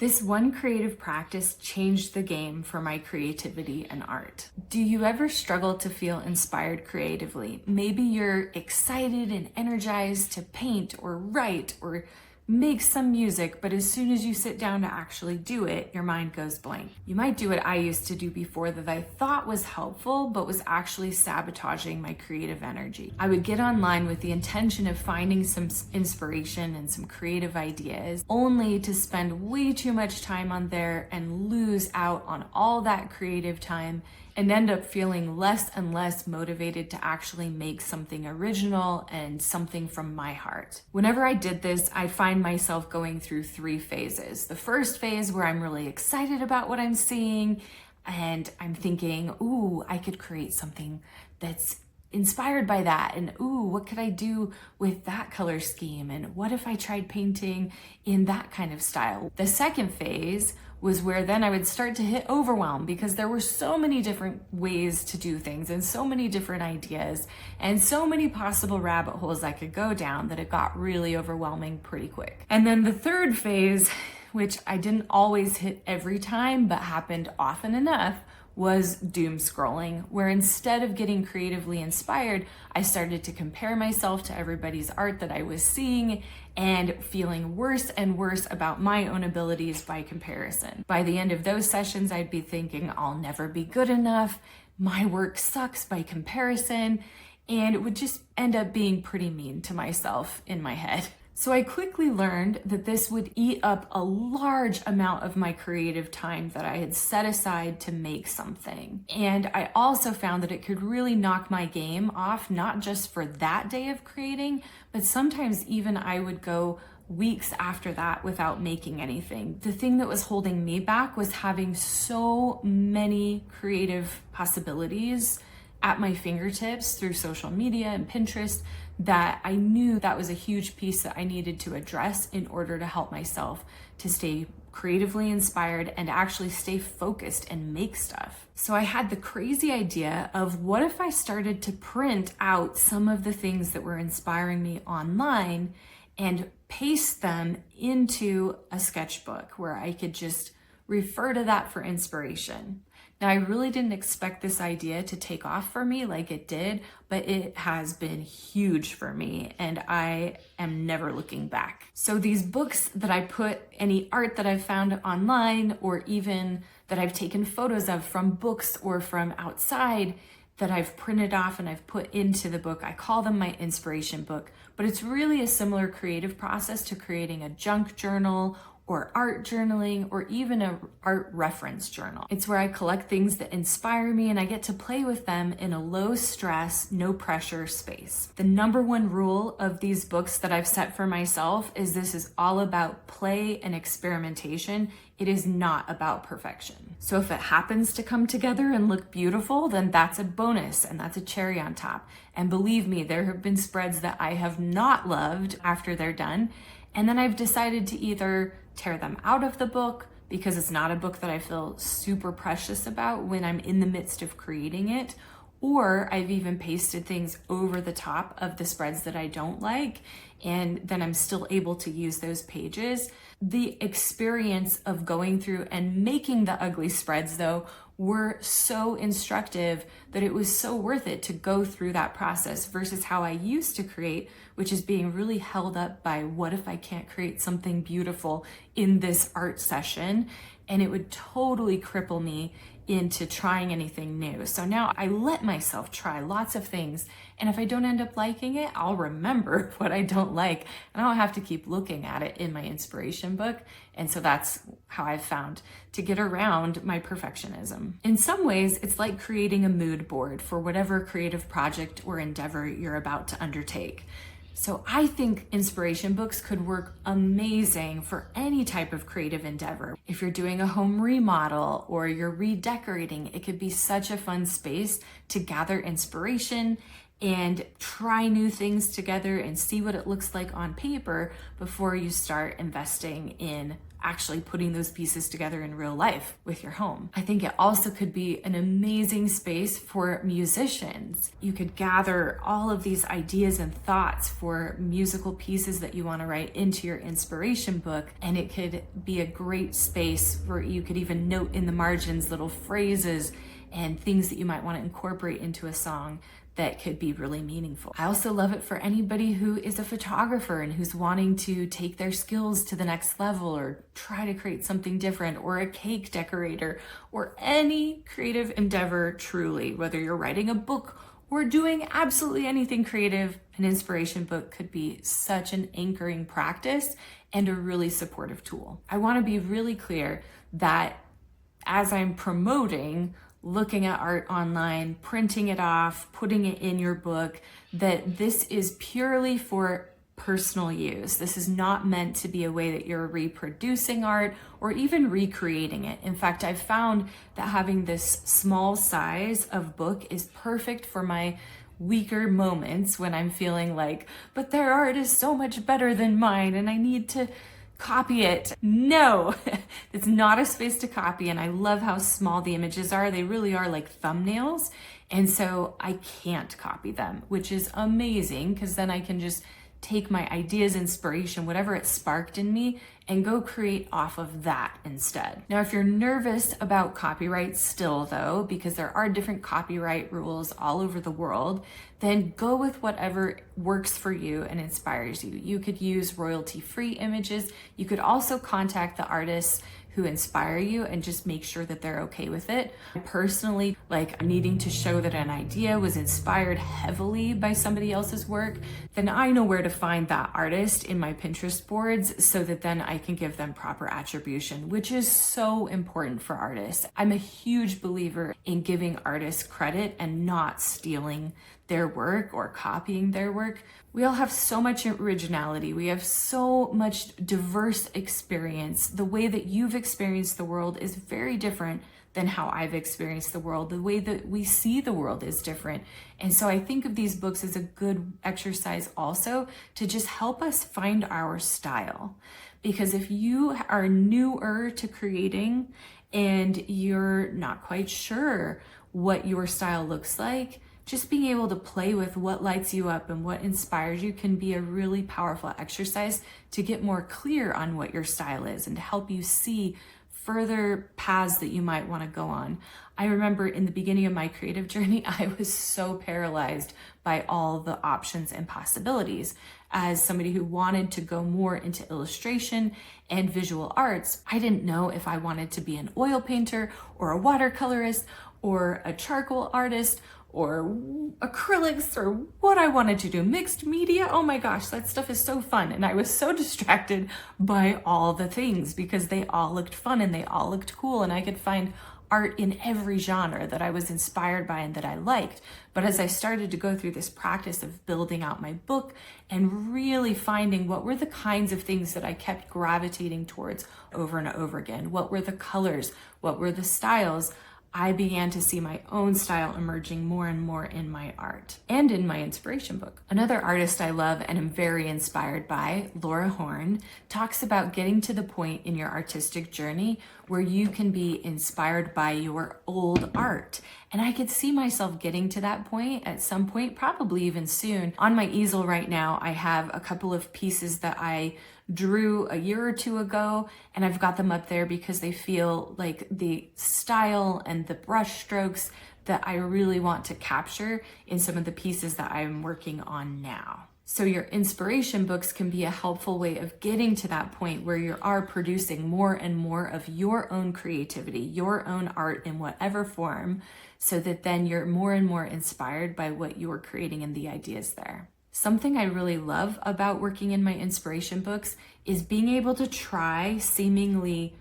This one creative practice changed the game for my creativity and art. Do you ever struggle to feel inspired creatively? Maybe you're excited and energized to paint or write or make some music, but as soon as you sit down to actually do it, your mind goes blank. You might do what I used to do before that I thought was helpful, but was actually sabotaging my creative energy. I would get online with the intention of finding some inspiration and some creative ideas, only to spend way too much time on there and lose out on all that creative time and end up feeling less and less motivated to actually make something original and something from my heart. Whenever I did this, I find myself going through 3 phases. The first phase where I'm really excited about what I'm seeing and I'm thinking, ooh, I could create something that's inspired by that, and ooh, what could I do with that color scheme, and what if I tried painting in that kind of style. The second phase was where then I would start to hit overwhelm because there were so many different ways to do things and so many different ideas and so many possible rabbit holes I could go down that it got really overwhelming pretty quick. And then the third phase, which I didn't always hit every time but happened often enough, was doom scrolling, where instead of getting creatively inspired, I started to compare myself to everybody's art that I was seeing and feeling worse and worse about my own abilities by comparison. By the end of those sessions, I'd be thinking, I'll never be good enough, my work sucks by comparison, and it would just end up being pretty mean to myself in my head. So I quickly learned that this would eat up a large amount of my creative time that I had set aside to make something. And I also found that it could really knock my game off, not just for that day of creating, but sometimes even I would go weeks after that without making anything. The thing that was holding me back was having so many creative possibilities at my fingertips through social media and Pinterest that I knew that was a huge piece that I needed to address in order to help myself to stay creatively inspired and actually stay focused and make stuff. So I had the crazy idea of what if I started to print out some of the things that were inspiring me online and paste them into a sketchbook where I could just refer to that for inspiration. Now, I really didn't expect this idea to take off for me like it did, but it has been huge for me and I am never looking back. So these books that I put, any art that I've found online or even that I've taken photos of from books or from outside that I've printed off and I've put into the book, I call them my inspiration book, but it's really a similar creative process to creating a junk journal or art journaling, or even an art reference journal. It's where I collect things that inspire me and I get to play with them in a low stress, no pressure space. The number one rule of these books that I've set for myself is this is all about play and experimentation. It is not about perfection. So if it happens to come together and look beautiful, then that's a bonus and that's a cherry on top. And believe me, there have been spreads that I have not loved after they're done. And then I've decided to either tear them out of the book because it's not a book that I feel super precious about when I'm in the midst of creating it, or I've even pasted things over the top of the spreads that I don't like, and then I'm still able to use those pages. The experience of going through and making the ugly spreads, though, were so instructive that it was so worth it to go through that process versus how I used to create, which is being really held up by what if I can't create something beautiful in this art session, and it would totally cripple me into trying anything new. So now I let myself try lots of things, and if I don't end up liking it, I'll remember what I don't like and I don't have to keep looking at it in my inspiration book. And so that's how I've found to get around my perfectionism. In some ways, it's like creating a mood board for whatever creative project or endeavor you're about to undertake. So I think inspiration books could work amazing for any type of creative endeavor. If you're doing a home remodel or you're redecorating, it could be such a fun space to gather inspiration and try new things together and see what it looks like on paper before you start investing in actually putting those pieces together in real life with your home. I think it also could be an amazing space for musicians. You could gather all of these ideas and thoughts for musical pieces that you want to write into your inspiration book, and it could be a great space where you could even note in the margins little phrases and things that you might want to incorporate into a song that could be really meaningful. I also love it for anybody who is a photographer and who's wanting to take their skills to the next level or try to create something different, or a cake decorator, or any creative endeavor truly, whether you're writing a book or doing absolutely anything creative. An inspiration book could be such an anchoring practice and a really supportive tool. I want to be really clear that as I'm promoting looking at art online, printing it off, putting it in your book, that this is purely for personal use. This is not meant to be a way that you're reproducing art or even recreating it. In fact, I've found that having this small size of book is perfect for my weaker moments when I'm feeling like, but their art is so much better than mine and I need to copy it. No, it's not a space to copy. And I love how small the images are. They really are like thumbnails. And so I can't copy them, which is amazing because then I can just take my ideas, inspiration, whatever it sparked in me, and go create off of that instead. Now, if you're nervous about copyright still though, because there are different copyright rules all over the world, then go with whatever works for you and inspires you. You could use royalty-free images. You could also contact the artists who inspire you and just make sure that they're okay with it. Personally, like needing to show that an idea was inspired heavily by somebody else's work, then I know where to find that artist in my Pinterest boards so that then I can give them proper attribution, which is so important for artists. I'm a huge believer in giving artists credit and not stealing their work or copying their work. We all have so much originality. We have so much diverse experience. The way that you've experienced the world is very different than how I've experienced the world. The way that we see the world is different. And so I think of these books as a good exercise also to just help us find our style. Because if you are newer to creating and you're not quite sure what your style looks like, just being able to play with what lights you up and what inspires you can be a really powerful exercise to get more clear on what your style is and to help you see further paths that you might want to go on. I remember in the beginning of my creative journey, I was so paralyzed by all the options and possibilities. As somebody who wanted to go more into illustration and visual arts, I didn't know if I wanted to be an oil painter or a watercolorist or a charcoal artist or acrylics or what I wanted to do. Mixed media, oh my gosh, that stuff is so fun. And I was so distracted by all the things because they all looked fun and they all looked cool, and I could find art in every genre that I was inspired by and that I liked. But as I started to go through this practice of building out my book and really finding what were the kinds of things that I kept gravitating towards over and over again, what were the colors, what were the styles, I began to see my own style emerging more and more in my art and in my inspiration book. Another artist I love and am very inspired by, Laura Horn, talks about getting to the point in your artistic journey where you can be inspired by your old art. And I could see myself getting to that point at some point, probably even soon. On my easel right now, I have a couple of pieces that I drew a year or two ago, and I've got them up there because they feel like the style and the brush strokes that I really want to capture in some of the pieces that I'm working on now. So your inspiration books can be a helpful way of getting to that point where you are producing more and more of your own creativity, your own art in whatever form, so that then you're more and more inspired by what you're creating and the ideas there. Something I really love about working in my inspiration books is being able to try seemingly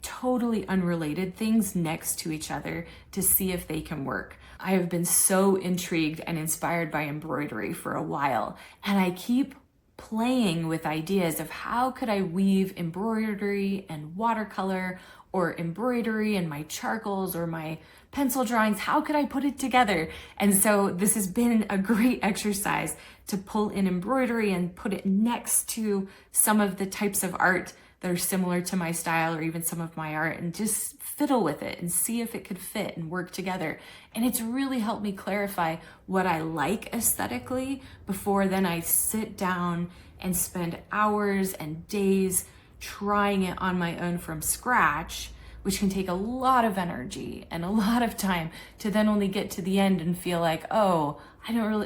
totally unrelated things next to each other to see if they can work. I have been so intrigued and inspired by embroidery for a while, and I keep playing with ideas of how could I weave embroidery and watercolor, or embroidery and my charcoals or my pencil drawings. How could I put it together? And so this has been a great exercise to pull in embroidery and put it next to some of the types of art that are similar to my style or even some of my art, and just fiddle with it and see if it could fit and work together. And it's really helped me clarify what I like aesthetically before then I sit down and spend hours and days trying it on my own from scratch, which can take a lot of energy and a lot of time to then only get to the end and feel like, oh,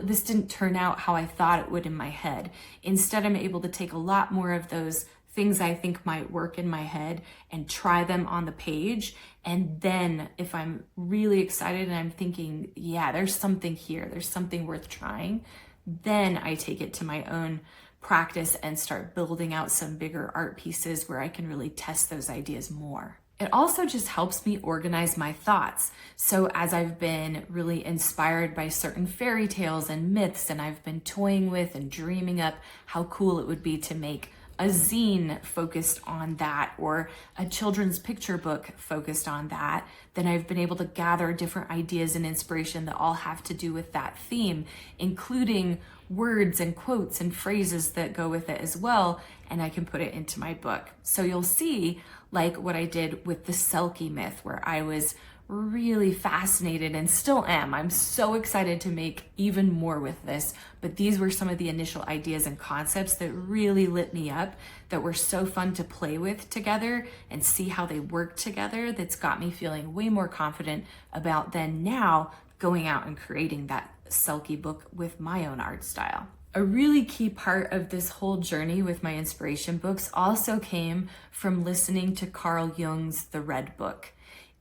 this didn't turn out how I thought it would in my head. Instead, I'm able to take a lot more of those things I think might work in my head and try them on the page. And then if I'm really excited and I'm thinking, yeah, there's something here, there's something worth trying, then I take it to my own practice and start building out some bigger art pieces where I can really test those ideas more. It also just helps me organize my thoughts. So as I've been really inspired by certain fairy tales and myths, and I've been toying with and dreaming up how cool it would be to make a zine focused on that, or a children's picture book focused on that, then I've been able to gather different ideas and inspiration that all have to do with that theme, including words and quotes and phrases that go with it as well, and I can put it into my book. So you'll see, like what I did with the Selkie myth, where I was really fascinated and still am. I'm so excited to make even more with this, but these were some of the initial ideas and concepts that really lit me up, that were so fun to play with together and see how they work together. That's got me feeling way more confident about then now going out and creating that Selkie book with my own art style. A really key part of this whole journey with my inspiration books also came from listening to Carl Jung's The Red Book.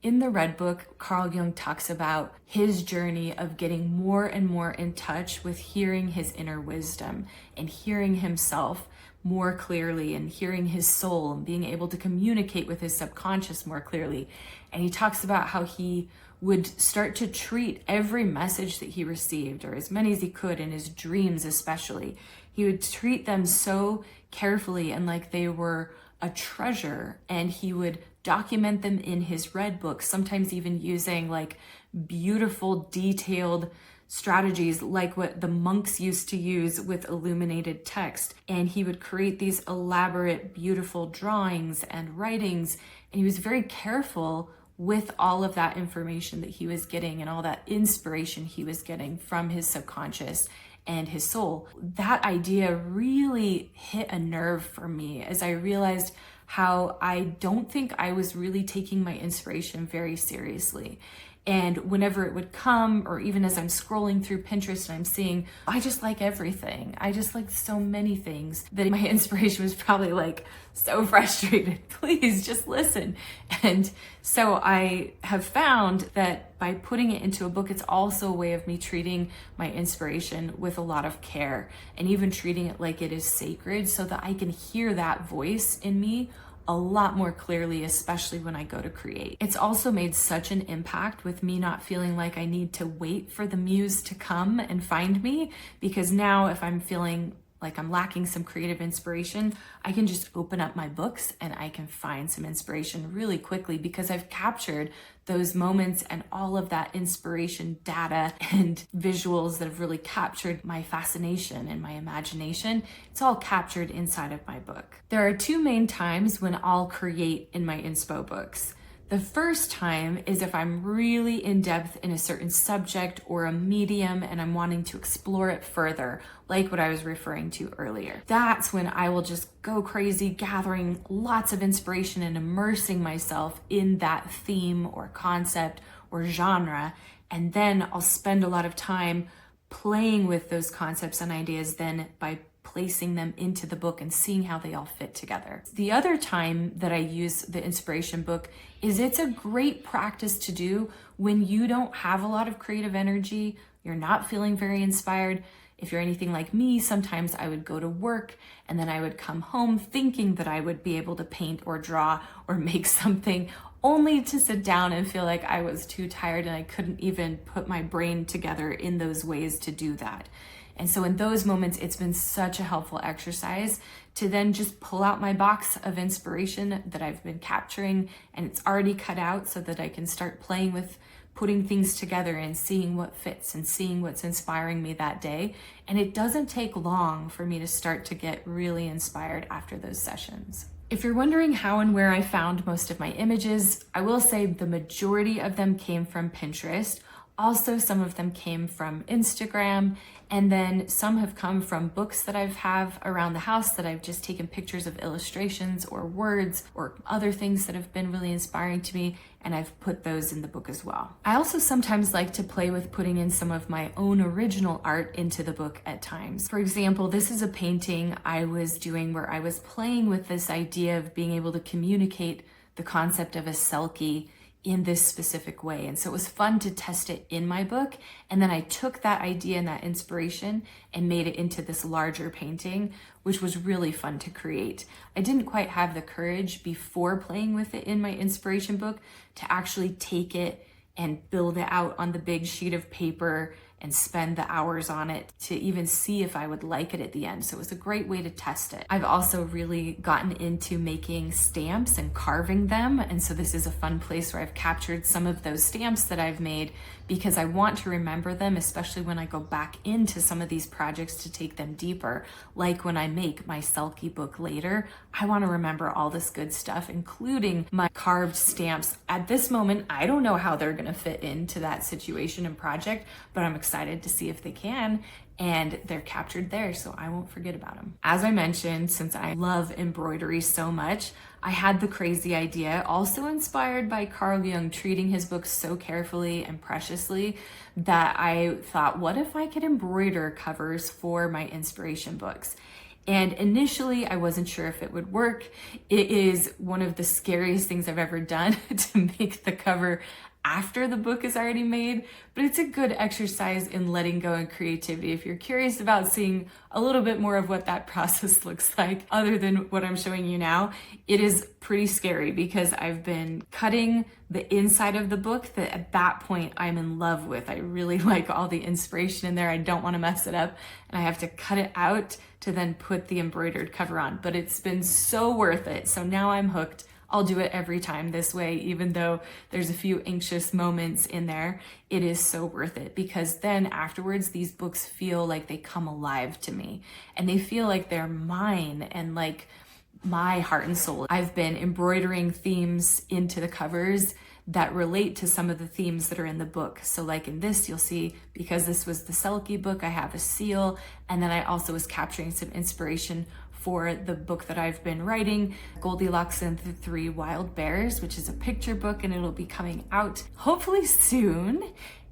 In The Red Book, Carl Jung talks about his journey of getting more and more in touch with hearing his inner wisdom and hearing himself more clearly and hearing his soul and being able to communicate with his subconscious more clearly. And he talks about how he would start to treat every message that he received, or as many as he could in his dreams especially, he would treat them so carefully and like they were a treasure, and he would document them in his red book, sometimes even using like beautiful detailed strategies like what the monks used to use with illuminated text. And he would create these elaborate, beautiful drawings and writings, and he was very careful with all of that information that he was getting and all that inspiration he was getting from his subconscious and his soul. That idea really hit a nerve for me as I realized how I don't think I was really taking my inspiration very seriously. And whenever it would come, or even as I'm scrolling through Pinterest and I'm seeing, I just like everything. I just like so many things that my inspiration was probably like so frustrated. Please just listen. And so I have found that by putting it into a book, it's also a way of me treating my inspiration with a lot of care and even treating it like it is sacred, so that I can hear that voice in me a lot more clearly, especially when I go to create. It's also made such an impact with me not feeling like I need to wait for the muse to come and find me, because now if I'm feeling like I'm lacking some creative inspiration, I can just open up my books and I can find some inspiration really quickly, because I've captured those moments and all of that inspiration data and visuals that have really captured my fascination and my imagination. It's all captured inside of my book. There are two main times when I'll create in my inspo books. The first time is if I'm really in depth in a certain subject or a medium and I'm wanting to explore it further, like what I was referring to earlier. That's when I will just go crazy, gathering lots of inspiration and immersing myself in that theme or concept or genre. And then I'll spend a lot of time playing with those concepts and ideas then by placing them into the book and seeing how they all fit together. The other time that I use the inspiration book is it's a great practice to do when you don't have a lot of creative energy, you're not feeling very inspired. If you're anything like me, sometimes I would go to work and then I would come home thinking that I would be able to paint or draw or make something, only to sit down and feel like I was too tired and I couldn't even put my brain together in those ways to do that. And so in those moments, it's been such a helpful exercise to then just pull out my box of inspiration that I've been capturing, and it's already cut out so that I can start playing with putting things together and seeing what fits and seeing what's inspiring me that day. And it doesn't take long for me to start to get really inspired after those sessions. If you're wondering how and where I found most of my images, I will say the majority of them came from Pinterest. Also, some of them came from Instagram, and then some have come from books that I have around the house that I've just taken pictures of illustrations or words or other things that have been really inspiring to me, and I've put those in the book as well. I also sometimes like to play with putting in some of my own original art into the book at times. For example, this is a painting I was doing where I was playing with this idea of being able to communicate the concept of a selkie in this specific way. And so it was fun to test it in my book. And then I took that idea and that inspiration and made it into this larger painting, which was really fun to create. I didn't quite have the courage before playing with it in my inspiration book to actually take it and build it out on the big sheet of paper and spend the hours on it to even see if I would like it at the end. So it was a great way to test it. I've also really gotten into making stamps and carving them. And so this is a fun place where I've captured some of those stamps that I've made because I want to remember them, especially when I go back into some of these projects to take them deeper. Like when I make my Selkie book later, I want to remember all this good stuff, including my carved stamps. At this moment, I don't know how they're going to fit into that situation and project, but I'm excited to see if they can, and they're captured there, so I won't forget about them. As I mentioned, since I love embroidery so much, I had the crazy idea, also inspired by Carl Jung treating his books so carefully and preciously, that I thought, what if I could embroider covers for my inspiration books? And initially, I wasn't sure if it would work. It is one of the scariest things I've ever done to make the cover after the book is already made, but it's a good exercise in letting go and creativity. If you're curious about seeing a little bit more of what that process looks like, other than what I'm showing you now, it is pretty scary because I've been cutting the inside of the book that at that point I'm in love with. I really like all the inspiration in there. I don't want to mess it up, and I have to cut it out to then put the embroidered cover on, but it's been so worth it. So now I'm hooked. I'll do it every time this way, even though there's a few anxious moments in there. It is so worth it because then afterwards, these books feel like they come alive to me and they feel like they're mine and like my heart and soul. I've been embroidering themes into the covers that relate to some of the themes that are in the book. So like in this, you'll see, because this was the Selkie book, I have a seal, and then I also was capturing some inspiration for the book that I've been writing, Goldilocks and the Three Wild Bears, which is a picture book, and it'll be coming out hopefully soon.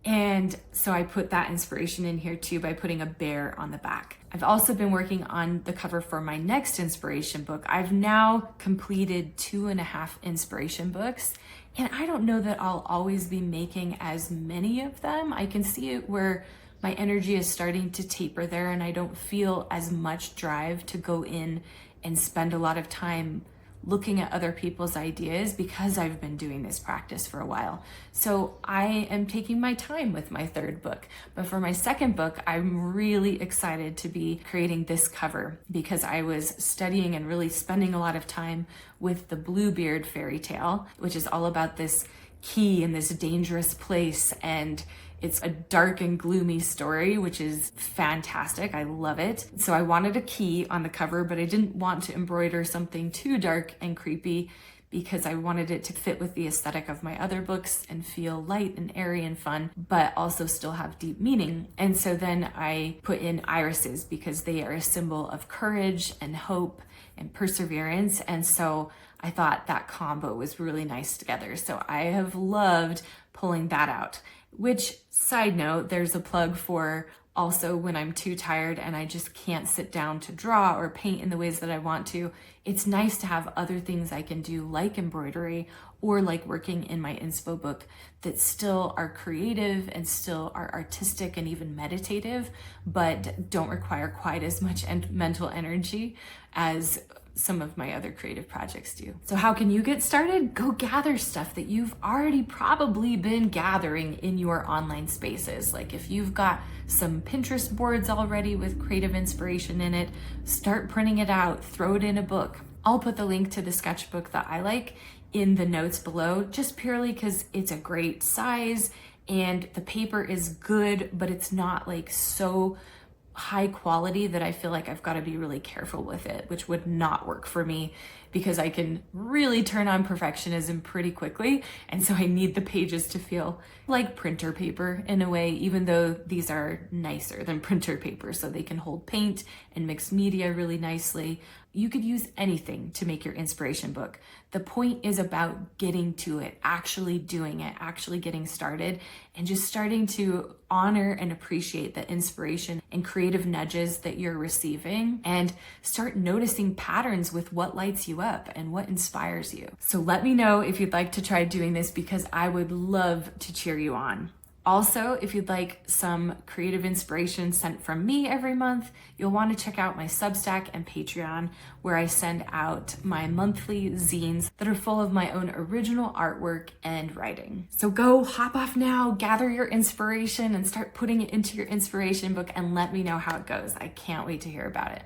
And so I put that inspiration in here too by putting a bear on the back. I've also been working on the cover for my next inspiration book. I've now completed 2.5 inspiration books, and I don't know that I'll always be making as many of them. I can see it where my energy is starting to taper there and I don't feel as much drive to go in and spend a lot of time looking at other people's ideas because I've been doing this practice for a while. So I am taking my time with my third book. But for my second book, I'm really excited to be creating this cover because I was studying and really spending a lot of time with the Bluebeard fairy tale, which is all about this key in this dangerous place, and it's a dark and gloomy story, which is fantastic. I love it. So I wanted a key on the cover, but I didn't want to embroider something too dark and creepy because I wanted it to fit with the aesthetic of my other books and feel light and airy and fun, but also still have deep meaning. And so then I put in irises because they are a symbol of courage and hope and perseverance. And so I thought that combo was really nice together. So I have loved pulling that out. Which, side note, there's a plug for also when I'm too tired and I just can't sit down to draw or paint in the ways that I want to. It's nice to have other things I can do like embroidery or like working in my Inspo book that still are creative and still are artistic and even meditative, but don't require quite as much mental energy as some of my other creative projects do. So how can you get started? Go gather stuff that you've already probably been gathering in your online spaces. Like if you've got some Pinterest boards already with creative inspiration in it, start printing it out, throw it in a book. I'll put the link to the sketchbook that I like in the notes below, just purely because it's a great size and the paper is good, but it's not like so high quality that I feel like I've got to be really careful with it, which would not work for me because I can really turn on perfectionism pretty quickly. And so I need the pages to feel like printer paper in a way, even though these are nicer than printer paper, so they can hold paint and mix media really nicely. You could use anything to make your inspiration book. The point is about getting to it, actually doing it, actually getting started, and just starting to honor and appreciate the inspiration and creative nudges that you're receiving, and start noticing patterns with what lights you up and what inspires you. So let me know if you'd like to try doing this, because I would love to cheer you on. Also, if you'd like some creative inspiration sent from me every month, you'll want to check out my Substack and Patreon, where I send out my monthly zines that are full of my own original artwork and writing. So go hop off now, gather your inspiration, and start putting it into your inspiration book, and let me know how it goes. I can't wait to hear about it.